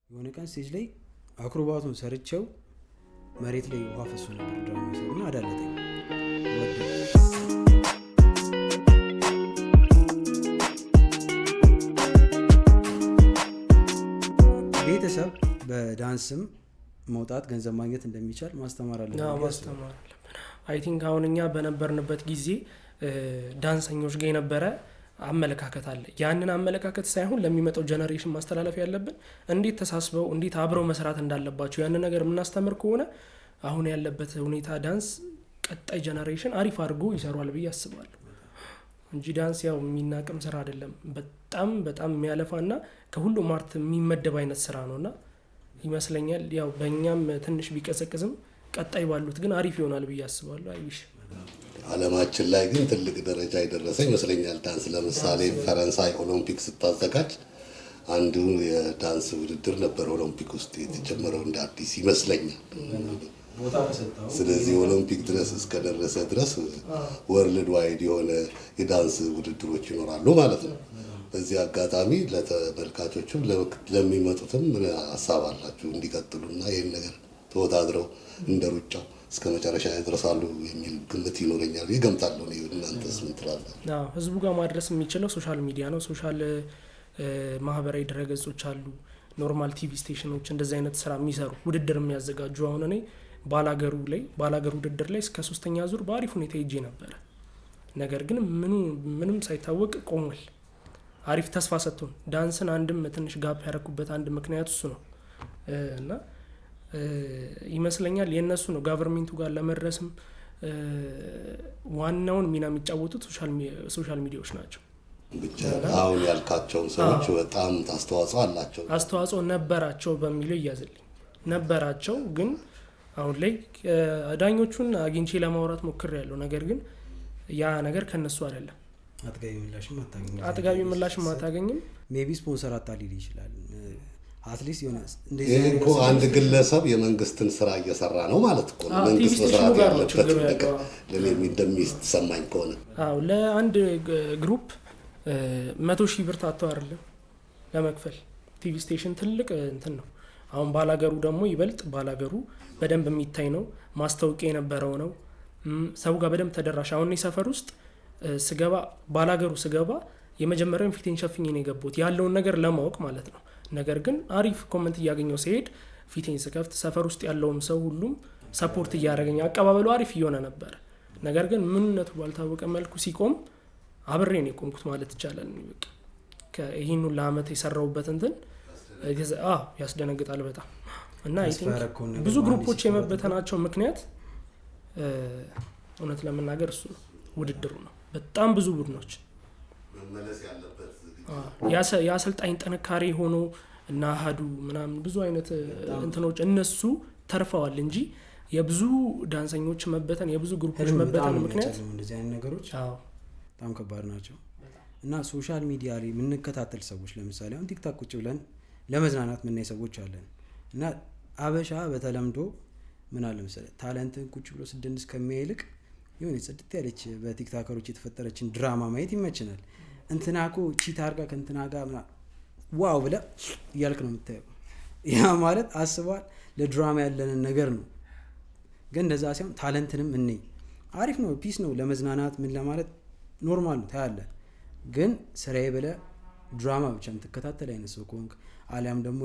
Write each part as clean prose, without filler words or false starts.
የሆነ ቀን ስቴጅ ላይ አክሮባቱን ሰርቸው መሬት ላይ ውሃ ፈሶ ነበር ድራማ ሰሩና አዳለጠኝ። ቤተሰብ በዳንስም መውጣት ገንዘብ ማግኘት እንደሚቻል ማስተማር አለብን። አይ ቲንክ አሁን እኛ በነበርንበት ጊዜ ዳንሰኞች ጋር የነበረ አመለካከት አለ። ያንን አመለካከት ሳይሆን ለሚመጣው ጀነሬሽን ማስተላለፍ ያለብን እንዴት ተሳስበው እንዴት አብረው መስራት እንዳለባቸው ያንን ነገር የምናስተምር ከሆነ አሁን ያለበት ሁኔታ ዳንስ ቀጣይ ጀነሬሽን አሪፍ አድርጎ ይሰራዋል ብዬ አስባለሁ እንጂ ዳንስ ያው የሚናቅም ስራ አይደለም። በጣም በጣም የሚያለፋና ከሁሉም አርት የሚመደብ አይነት ስራ ነውና ይመስለኛል ያው በእኛም ትንሽ ቢቀዘቅዝም ቀጣይ ባሉት ግን አሪፍ ይሆናል ብዬ አስባለሁ። አይሽ ዓለማችን ላይ ግን ትልቅ ደረጃ የደረሰ ይመስለኛል ዳንስ። ለምሳሌ ፈረንሳይ ኦሎምፒክ ስታዘጋጅ አንዱ የዳንስ ውድድር ነበር ኦሎምፒክ ውስጥ የተጀመረው እንደ አዲስ ይመስለኛል። ስለዚህ ኦሎምፒክ ድረስ እስከደረሰ ድረስ ወርልድ ዋይድ የሆነ የዳንስ ውድድሮች ይኖራሉ ማለት ነው። በዚህ አጋጣሚ ለተመልካቾችም ለሚመጡትም ምን ሀሳብ አላችሁ እንዲቀጥሉና ይህን ነገር ተወዳድረው እንደ ሩጫው እስከ መጨረሻ ያደርሳሉ የሚል ግምት ይኖረኛል ይገምታለሁ። እናንተስ ምን ትላላችሁ? ህዝቡ ጋር ማድረስ የሚችለው ሶሻል ሚዲያ ነው። ሶሻል ማህበራዊ ድረገጾች አሉ፣ ኖርማል ቲቪ ስቴሽኖች እንደዚህ አይነት ስራ የሚሰሩ ውድድር የሚያዘጋጁ። አሁን እኔ ባላገሩ ውድድር ላይ እስከ 3ኛ ዙር በአሪፍ ሁኔታ ሄጄ ነበረ። ነገር ግን ምንም ሳይታወቅ ቆሟል። አሪፍ ተስፋ ሰጥቶን ዳንስን አንድም ትንሽ ጋፕ ያደረኩበት አንድ ምክንያት እሱ ነው እና ይመስለኛል የነሱ ነው ጋቨርንመንቱ ጋር ለመድረስም ዋናውን ሚና የሚጫወቱት ሶሻል ሚዲያዎች ናቸው። ብቻ አሁን ያልካቸውን ሰዎች በጣም አስተዋጽኦ ነበራቸው በሚለው ይያዝልኝ ነበራቸው። ግን አሁን ላይ ዳኞቹን አግኝቼ ለማውራት ሞክሬያለሁ። ነገር ግን ያ ነገር ከነሱ አይደለም። አጥጋቢ ምላሽም አታገኝም። ሜቢ ስፖንሰር አታሊል ይችላል። አትሊስት የሆነ እኮ አንድ ግለሰብ የመንግስትን ስራ እየሰራ ነው ማለት እኮ ነው። መንግስት መስራት ያለበት ነገር ለኔ እንደሚሰማኝ ከሆነ ለአንድ ግሩፕ 100,000 ብር ታተው አይደለም ለመክፈል። ቲቪ ስቴሽን ትልቅ እንትን ነው። አሁን ባላገሩ ደግሞ ይበልጥ ባላገሩ በደንብ የሚታይ ነው። ማስታወቂያ የነበረው ነው። ሰው ጋር በደንብ ተደራሽ። አሁን ሰፈር ውስጥ ባላገሩ ስገባ የመጀመሪያውን ፊቴን ሸፍኜ ነው የገባሁት ያለውን ነገር ለማወቅ ማለት ነው። ነገር ግን አሪፍ ኮመንት እያገኘው ሲሄድ ፊቴን ስከፍት ሰፈር ውስጥ ያለውም ሰው ሁሉም ሰፖርት እያደረገኝ አቀባበሉ አሪፍ እየሆነ ነበር። ነገር ግን ምንነቱ ባልታወቀ መልኩ ሲቆም አብሬ ነው የቆምኩት ማለት ይቻላል። በቃ ይህን ሁሉ ዓመት የሰራሁበት እንትን ያስደነግጣል በጣም እና ብዙ ግሩፖች የመበተናቸው ምክንያት እውነት ለመናገር እሱ ነው፣ ውድድሩ ነው። በጣም ብዙ ቡድኖች የአሰልጣኝ ጥንካሬ ሆኖ እና አሃዱ ምናምን ብዙ አይነት እንትኖች እነሱ ተርፈዋል እንጂ የብዙ ዳንሰኞች መበተን የብዙ ግሩፖች መበተን ምክንያት እንደዚህ አይነት ነገሮች በጣም ከባድ ናቸው። እና ሶሻል ሚዲያ ላይ የምንከታተል ሰዎች ለምሳሌ አሁን ቲክታክ ቁጭ ብለን ለመዝናናት የምናይ ሰዎች አለን። እና አበሻ በተለምዶ ምን አለ መሰለህ ታለንትን ቁጭ ብሎ ስደንስ ከሚያይልቅ የሆነ ጽድት ያለች በቲክታከሮች የተፈጠረችን ድራማ ማየት ይመችናል። እንትናኮ ቺት አርጋ ከእንትና ጋር ዋው ብለህ እያልክ ነው የምታየው። ያ ማለት አስቧል ለድራማ ያለንን ነገር ነው። ግን እንደዛ ሲሆን ታለንትንም አሪፍ ነው፣ ፒስ ነው፣ ለመዝናናት ምን ለማለት ኖርማል ነው ታያለህ። ግን ስራዬ ብለህ ድራማ ብቻ የምትከታተል አይነት ሰው ከሆንክ አሊያም ደግሞ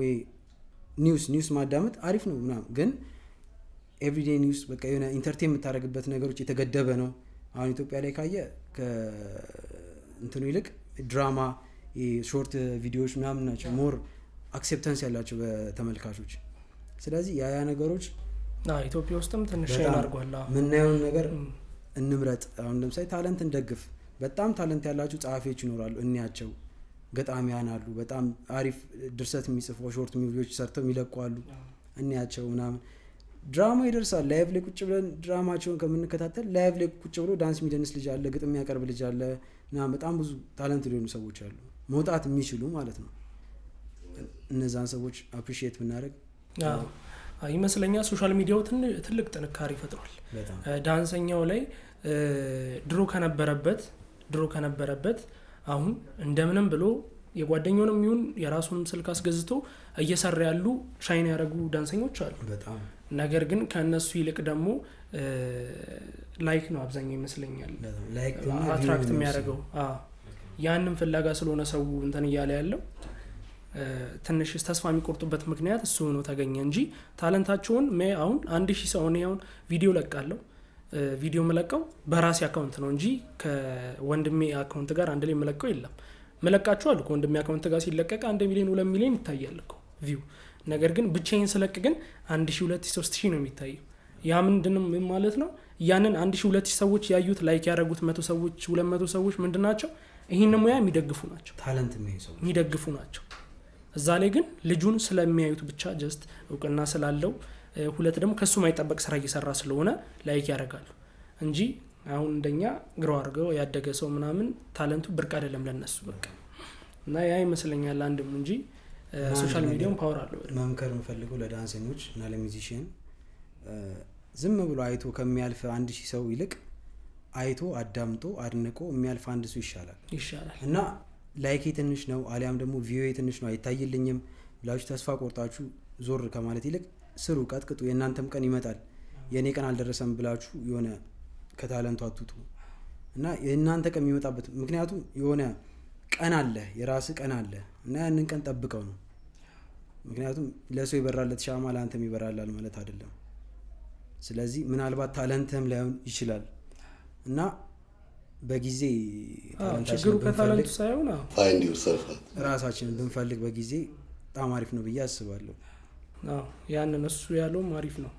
ኒውስ ማዳመጥ አሪፍ ነው ምናምን፣ ግን ኤቭሪዴይ ኒውስ በቃ የሆነ ኢንተርቴን የምታደርግበት ነገሮች የተገደበ ነው። አሁን ኢትዮጵያ ላይ ካየ እንትኑ ይልቅ ድራማ ሾርት ቪዲዮዎች ምናምን ናቸው ሞር አክሴፕታንስ ያላቸው በተመልካቾች። ስለዚህ ያ ነገሮች ኢትዮጵያ ውስጥም ትንሽ ያናርጓል። ምናየውን ነገር እንምረጥ። አሁን ለምሳሌ ታለንት እንደግፍ። በጣም ታለንት ያላቸው ጸሐፊዎች ይኖራሉ፣ እንያቸው። ገጣሚያን አሉ፣ በጣም አሪፍ ድርሰት የሚጽፉ ሾርት ሙቪዎች ሰርተው የሚለቁ አሉ፣ እንያቸው ምናምን። ድራማ ይደርሳል። ላይቭ ላይ ቁጭ ብለን ድራማቸውን ከምንከታተል ላይቭ ላይ ቁጭ ብሎ ዳንስ የሚደንስ ልጅ አለ፣ ግጥም የሚያቀርብ ልጅ አለ እና በጣም ብዙ ታለንት ሊሆኑ ሰዎች አሉ መውጣት የሚችሉ ማለት ነው። እነዛን ሰዎች አፕሪሺየት ብናደርግ ይመስለኛል። ሶሻል ሚዲያው ትልቅ ጥንካሬ ፈጥሯል ዳንሰኛው ላይ። ድሮ ከነበረበት አሁን እንደምንም ብሎ የጓደኛውንም ይሁን የራሱንም ስልክ አስገዝቶ እየሰራ ያሉ ሻይን ያደረጉ ዳንሰኞች አሉ በጣም። ነገር ግን ከነሱ ይልቅ ደግሞ ላይክ ነው አብዛኛው ይመስለኛል አትራክት የሚያደርገው ያንን ፍላጋ ስለሆነ ሰው እንትን እያለ ያለው ትንሽ ተስፋ የሚቆርጡበት ምክንያት እሱ ነው ተገኘ እንጂ ታለንታቸውን አሁን 1000 ሰው ነው ያውን ቪዲዮ ለቃለሁ ቪዲዮ መለቀው በራሴ አካውንት ነው እንጂ ከወንድሜ አካውንት ጋር አንድ ላይ መለቀው የለም መለቃቸው አሉ ከወንድሜ አካውንት ጋር ሲለቀቅ 1 ሚሊዮን 2 ሚሊዮን ይታያል እኮ ቪው ነገር ግን ብቻዬን ስለቅ ግን 1000 2000 3000 ነው የሚታየው ያ ምንድነው ማለት ነው ያንን 1000 2000 ሰዎች ያዩት ላይክ ያደረጉት 100 ሰዎች 200 ሰዎች ምንድናቸው ይሄን ሙያ የሚደግፉ ናቸው ታለንት ነው የሚደግፉ ናቸው እዛ ላይ ግን ልጁን ስለሚያዩት ብቻ ጀስት እውቅና ስላለው ሁለት ደግሞ ከሱ ማይጠበቅ ስራ እየሰራ ስለሆነ ላይክ ያደርጋሉ እንጂ አሁን እንደኛ ግሮ አድርገው ያደገ ሰው ምናምን ታለንቱ ብርቅ አይደለም ለነሱ በቃ እና ያ ይመስለኛል አንድም እንጂ ሶሻል ሚዲያውን ፓወር አለው መምከር የምፈልገው ለዳንሰኞች እና ለሚውዚሺያን ዝም ብሎ አይቶ ከሚያልፍ 1000 ሰው ይልቅ አይቶ አዳምጦ አድንቆ የሚያልፍ አንድ ሰው ይሻላል እና ላይክ ትንሽ ነው አሊያም ደግሞ ቪዲዮ ትንሽ ነው አይታይልኝም ብላችሁ ተስፋ ቆርጣችሁ ዞር ከማለት ይልቅ ስሩ ቀጥቅጡ የእናንተም ቀን ይመጣል የኔ ቀን አልደረሰም ብላችሁ የሆነ ከታለንቱ አትጡ እና የእናንተ ቀን የሚመጣበት ምክንያቱም የሆነ ቀን አለ የራስ ቀን አለ እና ያንን ቀን ጠብቀው ነው ምክንያቱም ለሰው ይበራለት ሻማ ለአንተም ይበራላል ማለት አይደለም ስለዚህ ምናልባት ታለንትም ላይሆን ይችላል እና በጊዜ ችግሩ ከታለንቱ ሳይሆን ፋይንድ ዩርሰልፍ ራሳችንን ብንፈልግ በጊዜ በጣም አሪፍ ነው ብዬ አስባለሁ ያንን እሱ ያለው አሪፍ ነው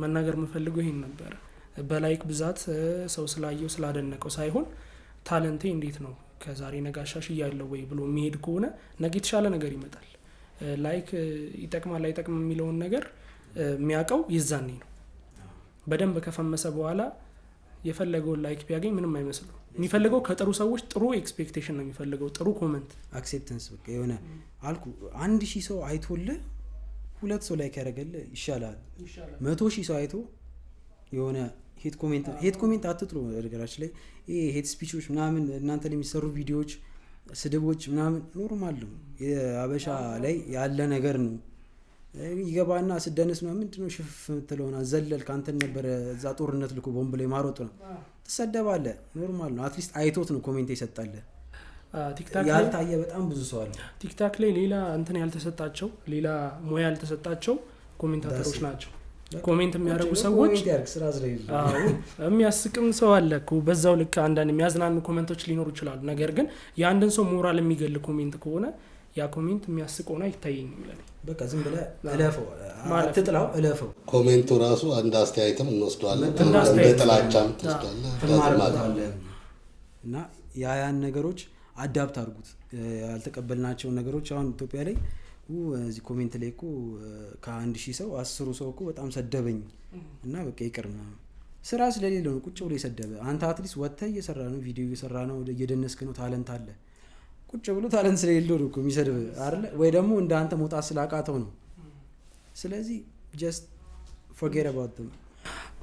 መናገር የምፈልገው ይሄን ነበር በላይክ ብዛት ሰው ስላየው ስላደነቀው ሳይሆን ታለንቴ እንዴት ነው ከዛሬ ነጋሻሽ ያለው ወይ ብሎ የሚሄድ ከሆነ ነገ የተሻለ ነገር ይመጣል ላይክ ይጠቅማል አይጠቅም የሚለውን ነገር የሚያውቀው ይዛኔ ነው በደንብ ከፈመሰ በኋላ የፈለገውን ላይክ ቢያገኝ ምንም አይመስለው የሚፈልገው ከጥሩ ሰዎች ጥሩ ኤክስፔክቴሽን ነው የሚፈልገው ጥሩ ኮሜንት አክሴፕታንስ በቃ የሆነ አልኩ 1000 ሰው አይቶልህ 2 ሰው ላይክ ያደርግልህ ይሻላል 100,000 ሰው አይቶ የሆነ ሄት ኮሜንት አትጥሩ ነገራችን ላይ ይሄ ሄት ስፒቾች ምናምን እናንተ የሚሰሩ ቪዲዮዎች ስድቦች ምናምን ኖርማል ነው የአበሻ ላይ ያለ ነገር ነው ይገባና ስደንስ ነው ምንድነው ሽፍ ተለውና ዘለል ካንተ ነበር እዛ ጦርነት ልኮ ቦምብ ላይ ማሮጥ ነው ተሰደባለህ ኖርማል ነው አትሊስት አይቶት ነው ኮሜንት ይሰጣል ቲክታክ ያልታየ በጣም ብዙ ሰው አለ ቲክታክ ላይ ሌላ እንትን ያልተሰጣቸው ሌላ ሙያ ያልተሰጣቸው ኮሜንታተሮች ናቸው ኮሜንት የሚያደርጉ ሰዎች የሚያስቅም ሰው አለ እኮ በዛው ልክ አንዳንድ የሚያዝናኑ ኮሜንቶች ሊኖሩ ይችላሉ ነገር ግን የአንድን ሰው ሞራል የሚገል ኮሜንት ከሆነ ያ ኮሜንት የሚያስቅ ሆነ አይታየኝም ይላል በቃ ዝም ብለህ እለፈው አትጥላው እለፈው ኮሜንቱ ራሱ አንድ አስተያየትም እንወስደዋለን እንደ ጥላቻም ተወስዳለህ እና ያን ነገሮች አዳፕት አድርጉት ያልተቀበልናቸው ነገሮች አሁን ኢትዮጵያ ላይ እዚህ ኮሜንት ላይ እኮ ከ1000 ሰው 10 ሰው እኮ በጣም ሰደበኝ እና በቃ ይቅርና ስራ ስለሌለው ነው ቁጭ ብሎ የሰደበ አንተ አትሊስት ወጥተህ እየሰራ ነው ቪዲዮ እየሰራ ነው እየደነስክ ነው ታለንት አለ ቁጭ ብሎ ታለንት ስለሌለው ነው እኮ የሚሰድብ አይደል ወይ ደግሞ እንደ አንተ መውጣት ስላቃተው ነው ስለዚህ just forget about them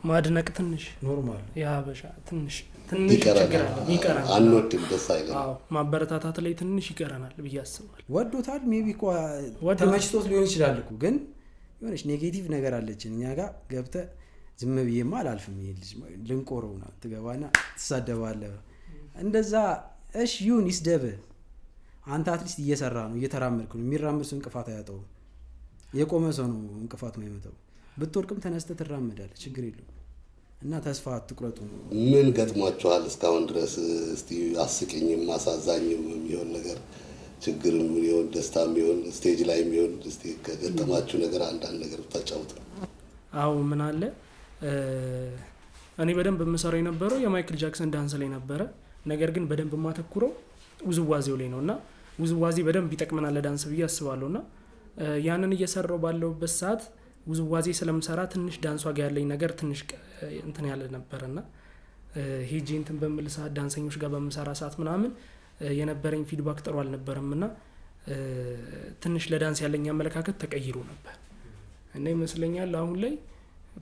ማድነቅ ትንሽ ኖርማል ያበሻ ትንሽ ይቀራናል አንወድም ደስ አይልም ማበረታታት ላይ ትንሽ ይቀራናል ብዬ አስባለሁ ወዶታል ሜቢ እኮ ተመችቶት ሊሆን ይችላል እኮ ግን የሆነች ኔጌቲቭ ነገር አለችን እኛ ጋር ገብተህ ዝም ብዬማ አላልፍም ይሄ ልጅ ልንቆረው ነው ትገባና ትሳደባለህ እንደዛ እሺ ይሁን ይስደብ አንተ አትሊስት እየሰራ ነው እየተራመድክ ነው የሚራመድ ሰው እንቅፋት አያጣው የቆመ ሰው ነው እንቅፋት የማይመጣው ብትወርቅም ተነስተህ ትራመዳለህ ችግር የለውም እና ተስፋ አትቁረጡ ምን ገጥሟችኋል እስካሁን ድረስ እስቲ አስቂኝም አሳዛኝም የሚሆን ነገር ችግርም ይሁን ደስታም ይሁን ስቴጅ ላይ የሚሆን እስቲ ከገጠማችሁ ነገር አንዳንድ ነገር ብታጫውቱ አው ምን አለ እኔ በደንብ የምሰራው የነበረው የማይክል ጃክሰን ዳንስ ላይ ነበረ ነገር ግን በደንብ ማተኩረው ውዝዋዜው ላይ ነውና ውዝዋዜ በደንብ ይጠቅመናል ለዳንስ ብዬ አስባለሁና ያንን እየሰራው ባለውበት ሰዓት ውዝዋዜ ስለምሰራ ትንሽ ዳንሷ ጋር ያለኝ ነገር ትንሽ እንትን ያለ ነበርና ሄጄ እንትን በመል ሰዓት ዳንሰኞች ጋር በመሰራ ሰዓት ምናምን የነበረኝ ፊድባክ ጥሩ አልነበረምና ትንሽ ለዳንስ ያለኝ አመለካከት ተቀይሮ ነበር እና ይመስለኛል አሁን ላይ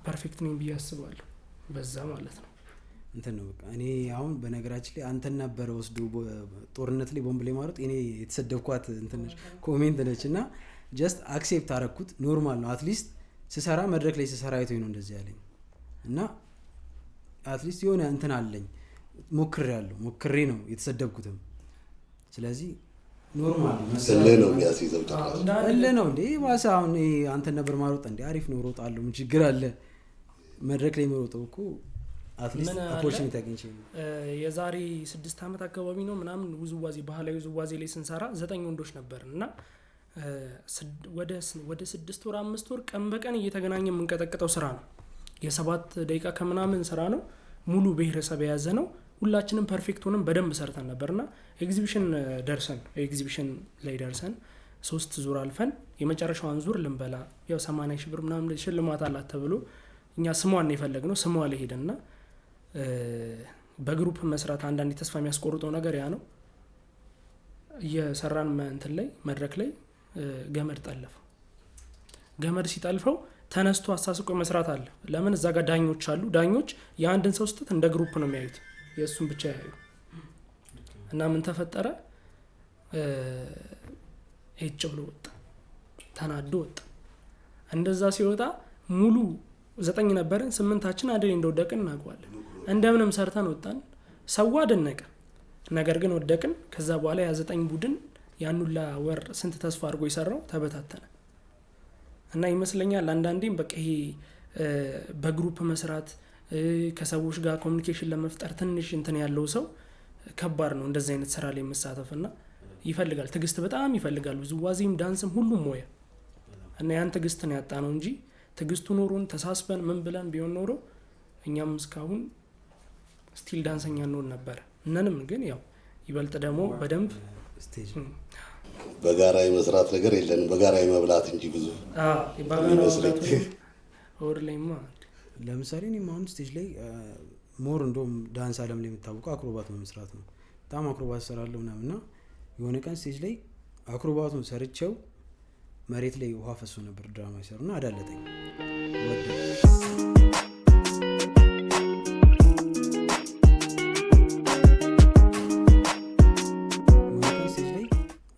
ፐርፌክት ነኝ ብዬ አስባለሁ በዛ ማለት ነው እንትን ነው በቃ። እኔ አሁን በነገራችን ላይ አንተን ነበረ ወስዶ ጦርነት ላይ ቦምብ ላይ ማሩት እኔ የተሰደብኳት እንትን ኮሜንት ነች እና ጀስት አክሴፕት አረኩት። ኖርማል ነው። አትሊስት ስሰራ መድረክ ላይ ስሰራ አይቶኝ ነው እንደዚህ ያለኝ እና አትሊስት የሆነ እንትን አለኝ ሞክሬ ነው የተሰደብኩትም። ስለዚህ ኖርማል ነው የሚያስይዘው ነው እንዴ ባሰ። አሁን አንተን ነበር ማሮጥ እንዴ አሪፍ ነው ሮጣለሁ ምን ችግር አለ? መድረክ ላይ መሮጠው እኮ አትሊስት ኦፖርቹኒቲ አግኝቼ ነው። የዛሬ 6 ዓመት አካባቢ ነው ምናምን ውዝዋዜ ባህላዊ ውዝዋዜ ላይ ስንሰራ 9 ወንዶች ነበርን እና ወደ 6 ወር 5 ወር ቀን በቀን እየተገናኘ የምንቀጠቅጠው ስራ ነው። የ7 ደቂቃ ከምናምን ስራ ነው። ሙሉ ብሔረሰብ የያዘ ነው። ሁላችንም ፐርፌክት ሆነን በደንብ ሰርተን ነበርና ኤግዚቢሽን ላይ ደርሰን 3 ዙር አልፈን የመጨረሻውን ዙር ልንበላ ያው 80 ሺህ ብር ምናምን ሽልማት አላት ተብሎ እኛ ስሟን የፈለግነው ስሟ ላይ ሄደንና በግሩፕ መስራት አንዳንድ ተስፋ የሚያስቆርጠው ነገር ያ ነው። እየሰራን እንትን ላይ መድረክ ላይ ገመድ ጠለፈው። ገመድ ሲጠልፈው ተነስቶ አሳስቆ መስራት አለ። ለምን እዛ ጋር ዳኞች አሉ። ዳኞች የአንድን ሰው ስህተት እንደ ግሩፕ ነው የሚያዩት፣ የእሱን ብቻ ያዩ እና ምን ተፈጠረ? ሄጭ ብሎ ወጣ፣ ተናዶ ወጣ። እንደዛ ሲወጣ ሙሉ 9 ነበርን፣ 8ታችን አንድ ላይ እንደወደቅን እናውቀዋለን። እንደምንም ሰርተን ወጣን። ሰው አደነቀ። ነገር ግን ወደቅን። ከዛ በኋላ ያ9 ቡድን ያኑላ ወር ስንት ተስፋ አድርጎ የሰራው ተበታተነ እና ይመስለኛል አንዳንዴም በቃ ይሄ በግሩፕ መስራት ከሰዎች ጋር ኮሚኒኬሽን ለመፍጠር ትንሽ እንትን ያለው ሰው ከባድ ነው እንደዚህ አይነት ስራ ላይ መሳተፍና ይፈልጋል፣ ትግስት በጣም ይፈልጋል። ውዝዋዜም ዳንስም ሁሉም ሞያ እና ያን ትግስት ነው ያጣ ነው እንጂ ትግስቱ ኖሮን ተሳስበን ምን ብለን ቢሆን ኖሮ እኛም እስካሁን ስቲል ዳንሰኛ እንሆን ነበር። እነንም ግን ያው ይበልጥ ደግሞ በደንብ ስቴጅ በጋራ የመስራት ነገር የለንም፣ በጋራ የመብላት እንጂ ብዙ ኦርሌማ ለምሳሌ እኔም አሁን ስቴጅ ላይ ሞር እንደውም ዳንስ አለም ላይ የምታወቀው አክሮባት በመስራት ነው። በጣም አክሮባት እሰራለሁ ምናምን እና የሆነ ቀን ስቴጅ ላይ አክሮባቱን ሰርቼው መሬት ላይ ውሃ ፈሶ ነበር ድራማ ይሰሩና አዳለጠኝ ወደ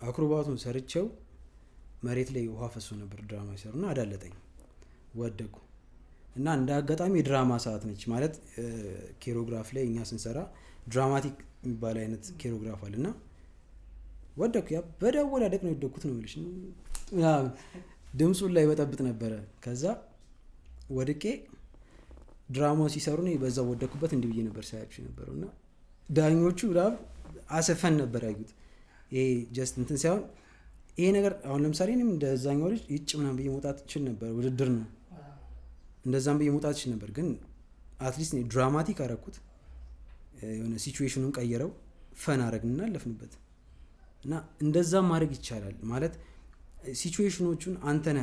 አክሮባቱን ሰርቼው መሬት ላይ ውሃ ፈሶ ነበር ድራማ ይሰሩና አዳለጠኝ ወደቁ እና እንደ አጋጣሚ የድራማ ሰዓት ነች ማለት ኬሮግራፍ ላይ እኛ ስንሰራ ድራማቲክ የሚባል አይነት ኬሮግራፍ አለና ወደቁ። ያ በደወል አደቅ ነው የወደቁት ነው ልሽ ድምጹን ላይ በጠብጥ ነበረ። ከዛ ወድቄ ድራማው ሲሰሩ ነው በዛው ወደኩበት እንዲህ ብዬ ነበር ሳያችሁ ነበርና ዳኞቹ አሰፈን ነበር ያዩት። ይሄ ጀስት እንትን ሳይሆን ይሄ ነገር አሁን ለምሳሌ እኔም እንደዛኛው ልጅ ይጭ ምናምን ብዬ መውጣት እችል ነበር፣ ውድድር ነው እንደዛም ብዬ መውጣት እችል ነበር። ግን አትሊስት ድራማቲክ አረኩት፣ የሆነ ሲቹዌሽኑን ቀየረው፣ ፈን አረግንና አለፍንበት እና እንደዛም ማድረግ ይቻላል ማለት ሲቹዌሽኖቹን አንተነ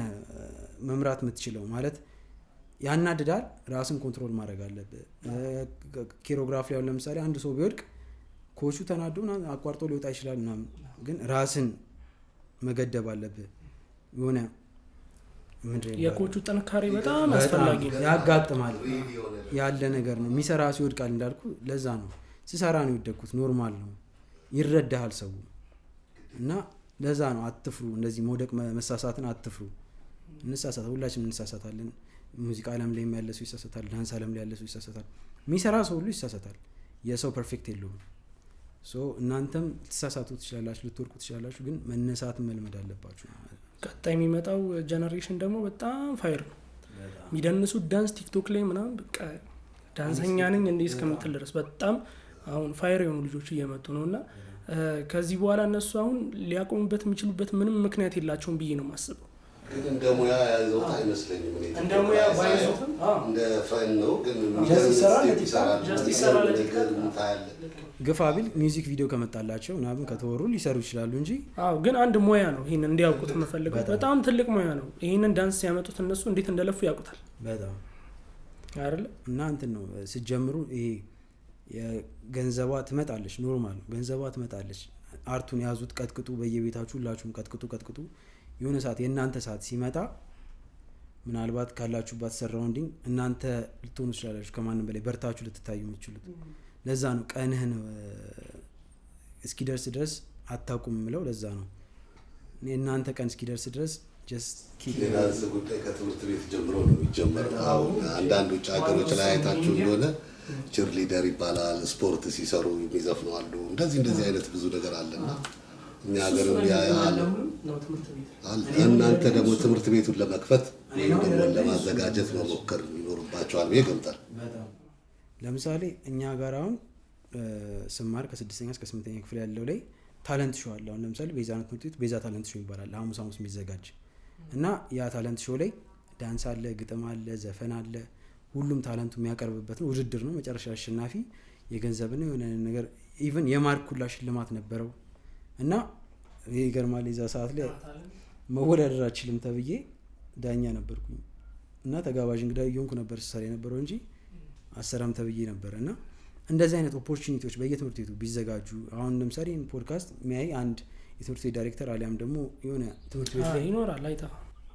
መምራት የምትችለው ማለት ያናድዳል፣ ራስን ኮንትሮል ማድረግ አለብህ። ኬሮግራፍ ላይ ለምሳሌ አንድ ሰው ቢወድቅ ኮቹ ተናዶ አቋርጦ ሊወጣ ይችላል ምናምን፣ ግን ራስን መገደብ አለብህ። የሆነ የኮቹ ጥንካሬ በጣም አስፈላጊ ነው። ያጋጥማል ያለ ነገር ነው። የሚሰራ ሲወድቃል እንዳልኩ ለዛ ነው ስሰራ ነው የወደኩት። ኖርማል ነው፣ ይረዳሃል ሰው እና ለዛ ነው አትፍሩ። እንደዚህ መውደቅ መሳሳትን አትፍሩ። እንሳሳት፣ ሁላችንም እንሳሳታለን። ሙዚቃ ዓለም ላይ ያለ ሰው ይሳሳታል፣ ዳንስ ዓለም ላይ ያለ ሰው ይሳሳታል፣ የሚሰራ ሰው ሁሉ ይሳሳታል። የሰው ፐርፌክት የለውም። ሶ እናንተም ልትሳሳቱ ትችላላችሁ፣ ልትወርቁ ትችላላችሁ፣ ግን መነሳትን መልመድ አለባችሁ። ቀጣይ የሚመጣው ጀነሬሽን ደግሞ በጣም ፋይር ነው የሚደንሱት ዳንስ ቲክቶክ ላይ ምናምን በቃ ዳንሰኛ ነኝ እንዲህ እስከምትል ድረስ በጣም አሁን ፋይር የሆኑ ልጆች እየመጡ ነው እና ከዚህ በኋላ እነሱ አሁን ሊያቆሙበት የሚችሉበት ምንም ምክንያት የላቸውም ብዬ ነው የማስበው። ግን እንደ ሙያ ያዘውት አይመስለኝም። እንደ ሙያ ባይዘውትም እንደ ፈን ነው። ግን ግፋ ቢል ሚውዚክ ቪዲዮ ከመጣላቸው ምናምን ከተወሩ ሊሰሩ ይችላሉ እንጂ ግን አንድ ሙያ ነው። ይሄን እንዲያውቁት የምፈልገው በጣም ትልቅ ሙያ ነው። ይሄንን ዳንስ ያመጡት እነሱ እንዴት እንደለፉ ያውቁታል በጣም አይደል? እና እንትን ነው ሲጀምሩ ይሄ የገንዘቧ ትመጣለች፣ ኖርማል ነው። ገንዘቧ ትመጣለች። አርቱን ያዙት፣ ቀጥቅጡ፣ በየቤታችሁ ሁላችሁም ቀጥቅጡ። የሆነ ሰዓት የእናንተ ሰዓት ሲመጣ ምናልባት ካላችሁባት ሰራውንዲንግ እናንተ ልትሆኑ ትችላላችሁ ከማንም በላይ በርታችሁ ልትታዩ የምትችሉት። ለዛ ነው ቀንህን እስኪደርስ ድረስ አታቁም የምለው ለዛ ነው። እናንተ ቀን እስኪደርስ ድረስ የዳንስ ጉዳይ ከትምህርት ቤት ጀምሮ ነው የሚጀመረው። አሁን አንዳንድ ውጭ ሀገሮች ላይ አይታችሁ እንደሆነ ቺርሊደር ይባላል፣ ስፖርት ሲሰሩ የሚዘፍኑ አሉ። እንደዚህ አይነት ብዙ ነገር አለና እኛ ሀገርም ያያል። እናንተ ደግሞ ትምህርት ቤቱን ለመክፈት ወይም ደግሞ ለማዘጋጀት መሞከር ይኖርባቸዋል ብዬ ገምታል። ለምሳሌ እኛ ጋር አሁን ስማር ከ6ኛ እስከ 8ኛ ክፍል ያለው ላይ ታለንት ሾው አለ። አሁን ለምሳሌ ቤዛነት ትምህርት ቤት ቤዛ ታለንት ሾው ይባላል፣ ሐሙስ የሚዘጋጅ እና ያ ታለንት ሾው ላይ ዳንስ አለ፣ ግጥም አለ፣ ዘፈን አለ። ሁሉም ታለንቱ የሚያቀርብበት ነው። ውድድር ነው። መጨረሻ አሸናፊ የገንዘብና የሆነ ነገር ኢቭን የማርክ ሁላ ሽልማት ነበረው እና ይሄ ይገርማል። የዛ ሰዓት ላይ መወዳደር አልችልም ተብዬ ዳኛ ነበርኩኝ እና ተጋባዥ እንግዳ እየሆንኩ ነበር ስሰራ የነበረው እንጂ አሰራም ተብዬ ነበር። እና እንደዚህ አይነት ኦፖርቹኒቲዎች በየትምህርት ቤቱ ቢዘጋጁ አሁን ለምሳሌ ፖድካስት የሚያይ አንድ የትምህርት ቤት ዳይሬክተር አሊያም ደግሞ የሆነ ትምህርት ቤት ላይ ይኖራል አይታ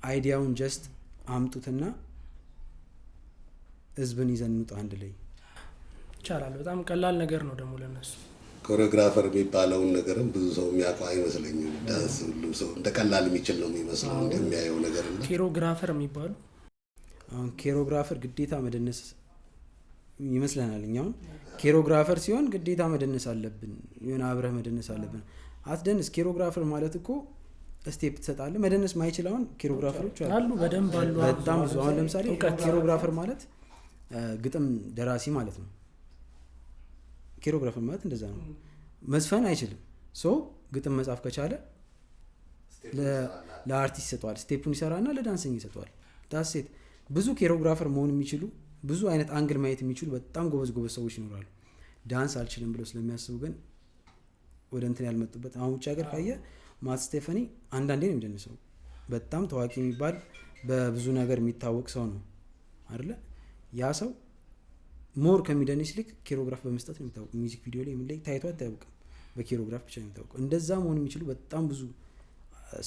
አይዲያውን ጀስት አምጡትና ህዝብን ይዘን እንውጣ አንድ ላይ ይቻላል። በጣም ቀላል ነገር ነው ደግሞ ለነሱ። ኮሪዮግራፈር የሚባለውን ነገርም ብዙ ሰው የሚያውቀው አይመስለኝም። ዳንስ ሁሉም ሰው እንደ ቀላል የሚችል ነው የሚመስለው እንደሚያየው ነገር እና ኮሪዮግራፈር የሚባሉ አሁን ኮሪዮግራፈር ግዴታ መደነስ ይመስለናል። እኛውን ኮሪዮግራፈር ሲሆን ግዴታ መደነስ አለብን፣ የሆነ አብረህ መደነስ አለብን። አትደንስ። ኮሪዮግራፈር ማለት እኮ ስቴፕ ትሰጣለህ። መደነስ ማይችል አሁን ኮሪዮግራፈሮች አሉ፣ በደንብ አሉ፣ በጣም ብዙ። አሁን ለምሳሌ ኮሪዮግራፈር ማለት ግጥም ደራሲ ማለት ነው። ኮሪዮግራፈር ማለት እንደዛ ነው። መዝፈን አይችልም። ሶ ግጥም መጻፍ ከቻለ ለአርቲስት ይሰጠዋል፣ ስቴፑን ይሰራና ለዳንሰኛ ይሰጠዋል። ዳሴት ብዙ ኮሪዮግራፈር መሆን የሚችሉ ብዙ አይነት አንግል ማየት የሚችሉ በጣም ጎበዝ ሰዎች ይኖራሉ። ዳንስ አልችልም ብለው ስለሚያስቡ ግን ወደ እንትን ያልመጡበት። አሁን ውጭ ሀገር ካየ ማት ስቴፈኒ አንዳንዴ ነው የሚደንሰው። በጣም ታዋቂ የሚባል በብዙ ነገር የሚታወቅ ሰው ነው አይደለ? ያ ሰው ሞር ከሚደንስ ይልቅ ኮሪዮግራፍ በመስጠት ነው የሚታወቅ። ሚውዚክ ቪዲዮ ላይ ምን ላይ ታይቶ አታውቅም፣ በኮሪዮግራፍ ብቻ ነው የሚታወቀው። እንደዛ መሆን የሚችሉ በጣም ብዙ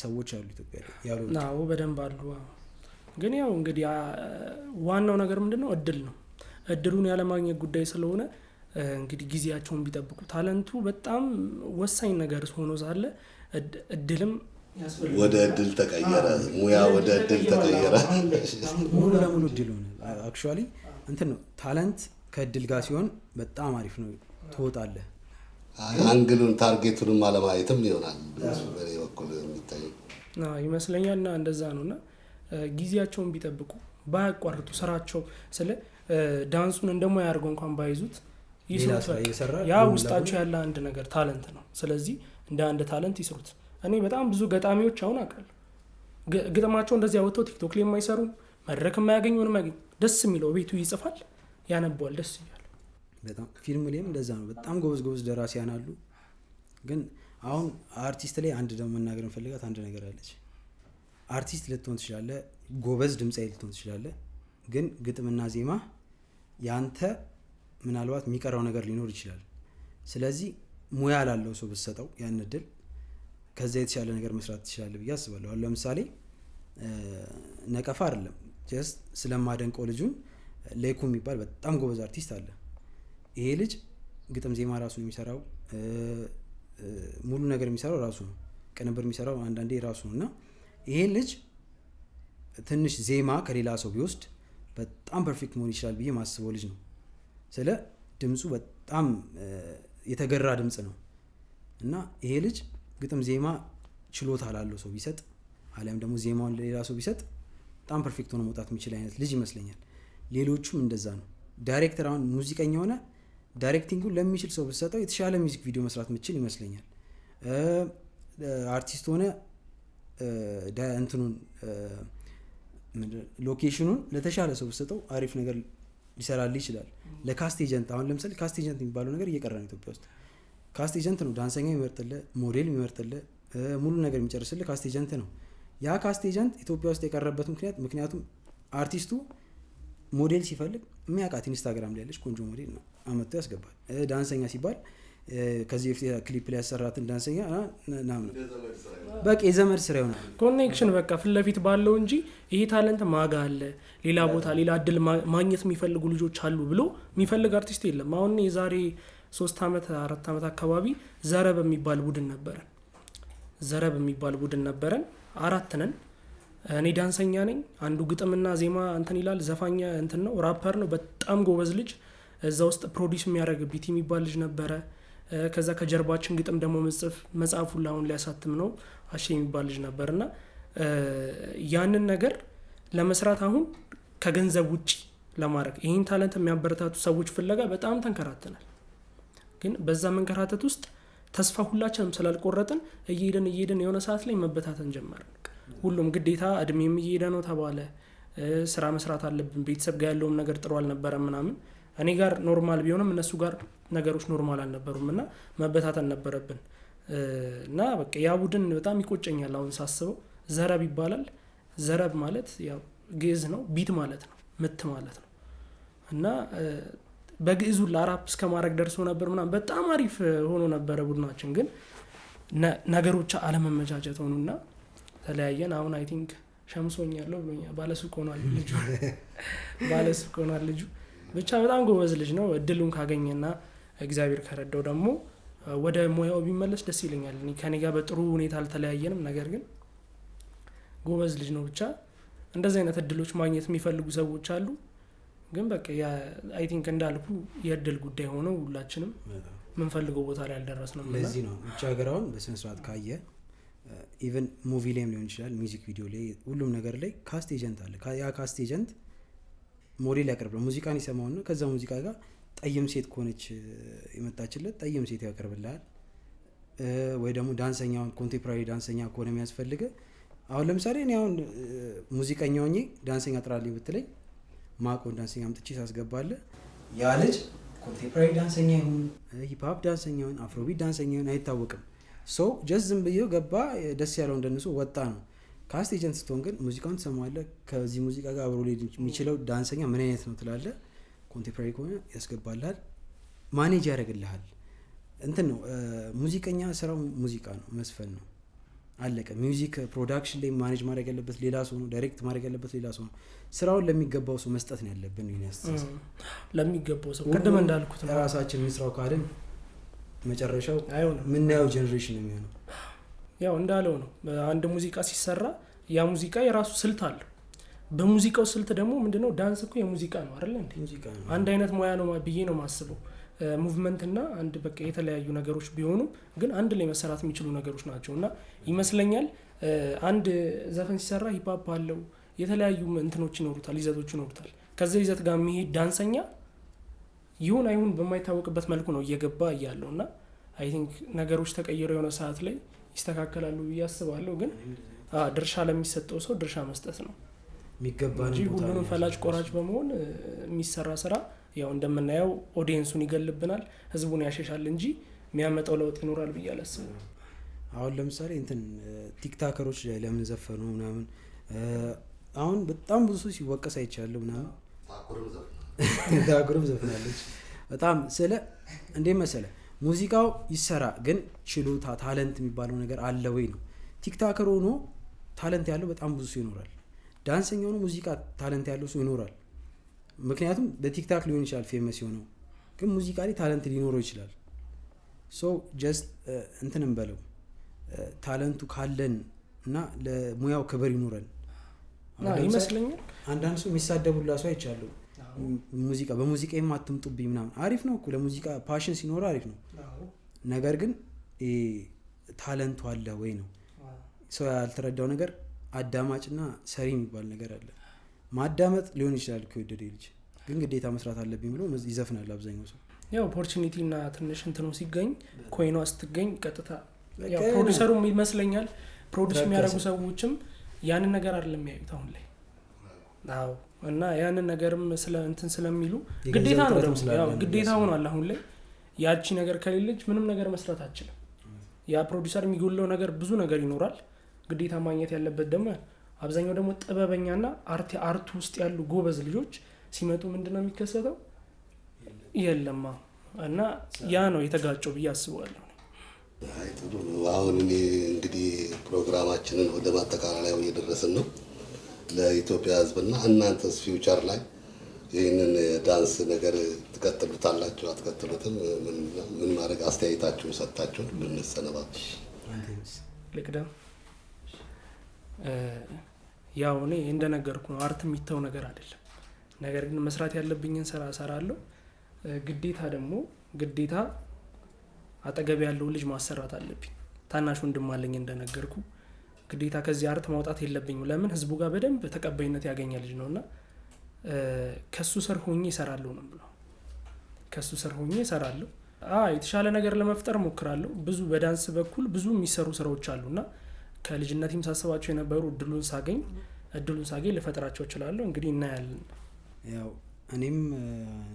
ሰዎች አሉ ኢትዮጵያ ላይ ያሉ። አዎ በደንብ አሉ። ግን ያው እንግዲህ ዋናው ነገር ምንድነው? እድል ነው። እድሉን ያለማግኘት ጉዳይ ስለሆነ እንግዲህ ጊዜያቸውን ቢጠብቁ። ታለንቱ በጣም ወሳኝ ነገር ሆኖ ሳለ እድልም ወደ እድል ተቀየረ፣ ሙያ ወደ እድል ተቀየረ፣ ሙሉ ለሙሉ እድል ሆነ። አክቹዋሊ እንትን ነው ታለንት ከእድል ጋር ሲሆን በጣም አሪፍ ነው፣ ትወጣለህ። አንግሉን ታርጌቱንም አለማየትም ይሆናል በኔ በኩል የሚታይ ይመስለኛል። እና እንደዛ ነው። እና ጊዜያቸውን ቢጠብቁ ባያቋርጡ ስራቸው ስለ ዳንሱን እንደሙያ አድርገው እንኳን ባይዙት ያ ውስጣቸው ያለ አንድ ነገር ታለንት ነው። ስለዚህ እንደ አንድ ታለንት ይስሩት። እኔ በጣም ብዙ ገጣሚዎች አሁን አውቃለሁ ግጥማቸው እንደዚህ አወጥተው ቲክቶክ ላይ የማይሰሩ መድረክ የማያገኙ ደስ የሚለው ቤቱ ይጽፋል፣ ያነበዋል፣ ደስ ይላል። በጣም ፊልም ላይም እንደዛ ነው። በጣም ጎበዝ ደራሲያን አሉ። ግን አሁን አርቲስት ላይ አንድ ደግሞ መናገር እንፈልጋት አንድ ነገር አለች። አርቲስት ልትሆን ትችላለህ፣ ጎበዝ ድምፃዊ ልትሆን ትችላለህ። ግን ግጥምና ዜማ ያንተ ምናልባት የሚቀረው ነገር ሊኖር ይችላል። ስለዚህ ሙያ ላለው ሰው ብትሰጠው ያን እድል ከዛ የተሻለ ነገር መስራት ትችላለህ ብዬ አስባለሁ። አሁን ለምሳሌ ነቀፋ አይደለም ጀስት ስለማደንቀው ልጁን ሌኩ የሚባል በጣም ጎበዝ አርቲስት አለ። ይሄ ልጅ ግጥም ዜማ ራሱ የሚሰራው ሙሉ ነገር የሚሰራው ራሱ ነው። ቅንብር የሚሰራው አንዳንዴ ራሱ ነው። እና ይሄ ልጅ ትንሽ ዜማ ከሌላ ሰው ቢወስድ በጣም ፐርፌክት መሆን ይችላል ብዬ ማስበው ልጅ ነው። ስለ ድምፁ በጣም የተገራ ድምፅ ነው። እና ይሄ ልጅ ግጥም ዜማ ችሎታ ላለው ሰው ቢሰጥ አሊያም ደግሞ ዜማውን ለሌላ ሰው ቢሰጥ በጣም ፐርፌክት ሆኖ መውጣት የሚችል አይነት ልጅ ይመስለኛል። ሌሎቹም እንደዛ ነው። ዳይሬክተር አሁን ሙዚቀኛ ሆነ ዳይሬክቲንጉን ለሚችል ሰው ብትሰጠው የተሻለ ሚውዚክ ቪዲዮ መስራት የምችል ይመስለኛል። አርቲስት ሆነ እንትኑን ሎኬሽኑን ለተሻለ ሰው ብትሰጠው አሪፍ ነገር ሊሰራል ይችላል። ለካስት ኤጀንት አሁን ለምሳሌ ካስት ኤጀንት የሚባለው ነገር እየቀረ ነው ኢትዮጵያ ውስጥ። ካስት ኤጀንት ነው ዳንሰኛ የሚመርጥልህ፣ ሞዴል የሚመርጥልህ፣ ሙሉ ነገር የሚጨርስልህ ካስት ኤጀንት ነው። ያ ካስት ኤጀንት ኢትዮጵያ ውስጥ የቀረበት ምክንያቱም አርቲስቱ ሞዴል ሲፈልግ የሚያውቃት ኢንስታግራም ላይ ያለች ቆንጆ ሞዴል ነው አመጥቶ ያስገባል። ዳንሰኛ ሲባል ከዚህ በፊት ክሊፕ ላይ ያሰራትን ዳንሰኛ ምናምን በቃ የዘመድ ስራ ይሆናል። ኮኔክሽን በቃ ፊት ለፊት ባለው እንጂ ይሄ ታለንት ማጋ አለ ሌላ ቦታ ሌላ እድል ማግኘት የሚፈልጉ ልጆች አሉ ብሎ የሚፈልግ አርቲስት የለም። አሁን የዛሬ 3 ዓመት 4 ዓመት አካባቢ ዘረብ የሚባል ቡድን ነበረን 4 ነን። እኔ ዳንሰኛ ነኝ፣ አንዱ ግጥምና ዜማ እንትን ይላል፣ ዘፋኛ እንትን ነው፣ ራፐር ነው፣ በጣም ጎበዝ ልጅ። እዛ ውስጥ ፕሮዲስ የሚያደርግ ቢቲ የሚባል ልጅ ነበረ። ከዛ ከጀርባችን ግጥም ደግሞ መጽሐፉን አሁን ሊያሳትም ነው አሼ የሚባል ልጅ ነበርና ያንን ነገር ለመስራት አሁን ከገንዘብ ውጪ ለማድረግ ይህን ታለንት የሚያበረታቱ ሰዎች ፍለጋ በጣም ተንከራተናል። ግን በዛ መንከራተት ውስጥ ተስፋ ሁላችንም ስላልቆረጥን እየሄድን የሆነ ሰዓት ላይ መበታተን ጀመርን። ሁሉም ግዴታ እድሜም እየሄደ ነው ተባለ፣ ስራ መስራት አለብን፣ ቤተሰብ ጋር ያለውም ነገር ጥሩ አልነበረም ምናምን። እኔ ጋር ኖርማል ቢሆንም እነሱ ጋር ነገሮች ኖርማል አልነበሩም እና መበታተን ነበረብን እና በቃ ያ ቡድን በጣም ይቆጨኛል አሁን ሳስበው። ዘረብ ይባላል። ዘረብ ማለት ያው ግዕዝ ነው፣ ቢት ማለት ነው፣ ምት ማለት ነው እና በግዕዙ ለአራፕ እስከ ማድረግ ደርሶ ነበር ምናምን። በጣም አሪፍ ሆኖ ነበረ ቡድናችን። ግን ነገሮች አለመመቻቸት ሆኑና ተለያየን። አሁን አይ ቲንክ ሸምሶኛለሁ ብሎኛል። ባለሱቅ ሆኗል ልጁ። ብቻ በጣም ጎበዝ ልጅ ነው። እድሉን ካገኘና እግዚአብሔር ከረዳው ደግሞ ወደ ሙያው ቢመለስ ደስ ይለኛል። ከኔ ጋር በጥሩ ሁኔታ አልተለያየንም፣ ነገር ግን ጎበዝ ልጅ ነው። ብቻ እንደዚህ አይነት እድሎች ማግኘት የሚፈልጉ ሰዎች አሉ። ግን በቃ አይ ቲንክ እንዳልኩ የእድል ጉዳይ ሆነው ሁላችንም የምንፈልገው ቦታ ላይ አልደረስንም። ለዚህ ነው ውጭ ሀገር አሁን በስነ ስርዓት ካየ ኢቨን ሙቪ ላይም ሊሆን ይችላል፣ ሚውዚክ ቪዲዮ ላይ፣ ሁሉም ነገር ላይ ካስት ኤጀንት አለ። ያ ካስት ኤጀንት ሞዴል ያቀርብላል። ሙዚቃን ይሰማውና ከዛ ሙዚቃ ጋር ጠይም ሴት ከሆነች የመጣችለት ጠይም ሴት ያቀርብልሃል። ወይ ደግሞ ዳንሰኛውን ኮንቴምፖራሪ ዳንሰኛ ከሆነ የሚያስፈልገ አሁን ለምሳሌ እኔ አሁን ሙዚቀኛ ሆኜ ዳንሰኛ ጥራልኝ ብትለኝ ማቆን ዳንሰኛ አምጥቼ ሳስገባለ ያ ልጅ ኮንቴምፖራሪ ዳንሰኛ ይሁን ሂፕ ሆፕ ዳንሰኛ ይሁን አፍሮቢት ዳንሰኛ ይሁን አይታወቅም። ሶ ጀስት ዝም ብዬ ገባ፣ ደስ ያለው እንደነሱ ወጣ ነው። ካስት ኤጀንት ስትሆን ግን ሙዚቃውን ትሰማዋለህ። ከዚህ ሙዚቃ ጋር አብሮ ሊሄድ የሚችለው ዳንሰኛ ምን አይነት ነው ትላለህ። ኮንቴምፖራሪ ከሆነ ያስገባልሃል፣ ማኔጅ ያደርግልሃል። እንትን ነው ሙዚቀኛ ስራው ሙዚቃ ነው፣ መስፈን ነው፣ አለቀ። ሚውዚክ ፕሮዳክሽን ላይ ማኔጅ ማድረግ ያለበት ሌላ ሰው ነው፣ ዳይሬክት ማድረግ ያለበት ሌላ ሰው ነው። ስራውን ለሚገባው ሰው መስጠት ነው ያለብን። ለሚገባው ሰው ቅድም እንዳልኩት ነው። ራሳችን እንስራው ካልን መጨረሻው ምናየው ጀኔሬሽን ነው የሚሆነው። ያው እንዳለው ነው። አንድ ሙዚቃ ሲሰራ ያ ሙዚቃ የራሱ ስልት አለው። በሙዚቃው ስልት ደግሞ ምንድነው ዳንስ እኮ የሙዚቃ ነው አይደል እንዴ? አንድ አይነት ሙያ ነው ብዬ ነው ማስበው። ሙቭመንት እና አንድ በቃ የተለያዩ ነገሮች ቢሆኑ ግን አንድ ላይ መሰራት የሚችሉ ነገሮች ናቸው እና ይመስለኛል አንድ ዘፈን ሲሰራ ሂፕ ሆፕ አለው፣ የተለያዩ እንትኖች ይኖሩታል፣ ይዘቶች ይኖሩታል። ከዛ ይዘት ጋር የሚሄድ ዳንሰኛ ይሁን አይሁን በማይታወቅበት መልኩ ነው እየገባ እያለው እና አይ ቲንክ ነገሮች ተቀይረው የሆነ ሰዓት ላይ ይስተካከላሉ ብዬ አስባለሁ። ግን ድርሻ ለሚሰጠው ሰው ድርሻ መስጠት ነው እንጂ ሁሉንም ፈላጭ ቆራጭ በመሆን የሚሰራ ስራ ያው እንደምናየው ኦዲየንሱን ይገልብናል፣ ህዝቡን ያሸሻል እንጂ የሚያመጣው ለውጥ ይኖራል ብዬ አላስብም። አሁን ለምሳሌ እንትን ቲክታከሮች ላይ ለምን ዘፈኑ ምናምን አሁን በጣም ብዙ ሰው ሲወቀስ አይቻለሁ ምናምን። ታኩርም ዘፍናለች በጣም ስለ እንዴ መሰለ ሙዚቃው ይሰራ ግን ችሎታ ታለንት የሚባለው ነገር አለ ወይ ነው። ቲክታከር ሆኖ ታለንት ያለው በጣም ብዙ ሰው ይኖራል። ዳንሰኛ ሆኖ ሙዚቃ ታለንት ያለው ሰው ይኖራል። ምክንያቱም በቲክታክ ሊሆን ይችላል ፌመስ የሆነው፣ ግን ሙዚቃ ላይ ታለንት ሊኖረው ይችላል። ሶ ጀስት እንትንም በለው ታለንቱ ካለን እና ለሙያው ክብር ይኖረን ይመስለኛል። አንዳንድ ሰው የሚሳደቡላ ሰው አይቻለሁ። ሙዚቃ በሙዚቃ የማትምጡብኝ ምናምን አሪፍ ነው እኮ ለሙዚቃ ፓሽን ሲኖር አሪፍ ነው። ነገር ግን ታለንቱ አለ ወይ ነው ሰው ያልተረዳው ነገር። አዳማጭና ሰሪ የሚባል ነገር አለ። ማዳመጥ ሊሆን ይችላል ከወደደ ልጅ፣ ግን ግዴታ መስራት አለብኝ ብሎ ይዘፍናል አብዛኛው ሰው። ያው ኦፖርቹኒቲ እና ትንሽ እንትኑ ሲገኝ ኮይኗ ስትገኝ ቀጥታ ያው ፕሮዲሰሩም ይመስለኛል ፕሮዲስ የሚያደርጉ ሰዎችም ያንን ነገር አይደለም የሚያዩት አሁን ላይ። አዎ እና ያንን ነገርም ስለ እንትን ስለሚሉ ግዴታ ነው ደግሞ ያው ግዴታ ሆኗል አሁን ላይ። ያቺ ነገር ከሌለች ምንም ነገር መስራት አትችልም። ያ ፕሮዲሰር የሚጎለው ነገር ብዙ ነገር ይኖራል። ግዴታ ማግኘት ያለበት ደግሞ አብዛኛው ደግሞ ጥበበኛና አርቱ ውስጥ ያሉ ጎበዝ ልጆች ሲመጡ ምንድነው የሚከሰተው? የለማ እና ያ ነው የተጋጨው ብዬ አስባለሁ። አይ ጥሩ ነው። አሁን እኔ እንግዲህ ፕሮግራማችንን ወደ ማጠቃለያው እየደረስን ነው። ለኢትዮጵያ ሕዝብና እናንተስ ፊውቸር ላይ ይህንን ዳንስ ነገር ትቀጥሉታላችሁ አትቀጥሉትም? ምን ማድረግ አስተያየታችሁን ሰጥታችሁ ብንሰነባበት? ልቅደም። ያው እኔ እንደነገርኩ ነው፣ አርት የሚተው ነገር አይደለም። ነገር ግን መስራት ያለብኝን ስራ እሰራለሁ። ግዴታ አጠገብ ያለው ልጅ ማሰራት አለብኝ። ታናሽ ወንድም አለኝ እንደነገርኩ። ግዴታ ከዚህ አርት ማውጣት የለብኝም። ለምን ህዝቡ ጋር በደንብ ተቀባይነት ያገኘ ልጅ ነውና ከሱ ስር ሆኜ እሰራለሁ ነው ብለው ከሱ ስር ሆኜ እሰራለሁ። የተሻለ ነገር ለመፍጠር ሞክራለሁ። ብዙ በዳንስ በኩል ብዙ የሚሰሩ ስራዎች አሉና ከልጅነቴም ሳስባቸው የነበሩ እድሉን ሳገኝ ልፈጥራቸው እችላለሁ። እንግዲህ እናያለን። ያው እኔም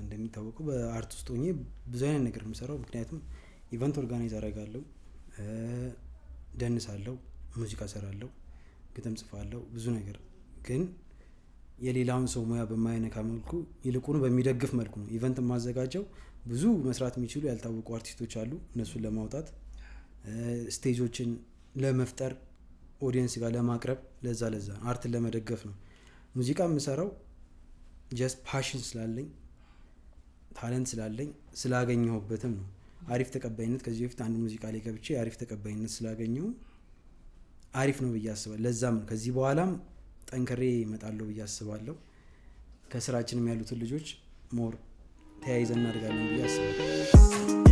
እንደሚታወቀው በአርት ውስጥ ሆኜ ብዙ አይነት ነገር የምሰራው፣ ምክንያቱም ኢቨንት ኦርጋናይዝ አደርጋለሁ፣ ደንሳለሁ፣ ሙዚቃ እሰራለሁ፣ ግጥም ጽፋለሁ፣ ብዙ ነገር። ግን የሌላውን ሰው ሙያ በማይነካ መልኩ ይልቁኑ በሚደግፍ መልኩ ነው ኢቨንት የማዘጋጀው። ብዙ መስራት የሚችሉ ያልታወቁ አርቲስቶች አሉ። እነሱን ለማውጣት ስቴጆችን ለመፍጠር ኦዲየንስ ጋር ለማቅረብ ለዛ አርትን ለመደገፍ ነው ሙዚቃ የምሰራው። ጀስት ፓሽን ስላለኝ ታለንት ስላለኝ ስላገኘሁበትም ነው። አሪፍ ተቀባይነት ከዚህ በፊት አንድ ሙዚቃ ላይ ገብቼ አሪፍ ተቀባይነት ስላገኘሁ አሪፍ ነው ብዬ አስባለሁ። ለዛም ነው ከዚህ በኋላም ጠንክሬ እመጣለሁ ብዬ አስባለሁ። ከስራችንም ያሉትን ልጆች ሞር ተያይዘን እናድጋለን ብዬ አስባለሁ።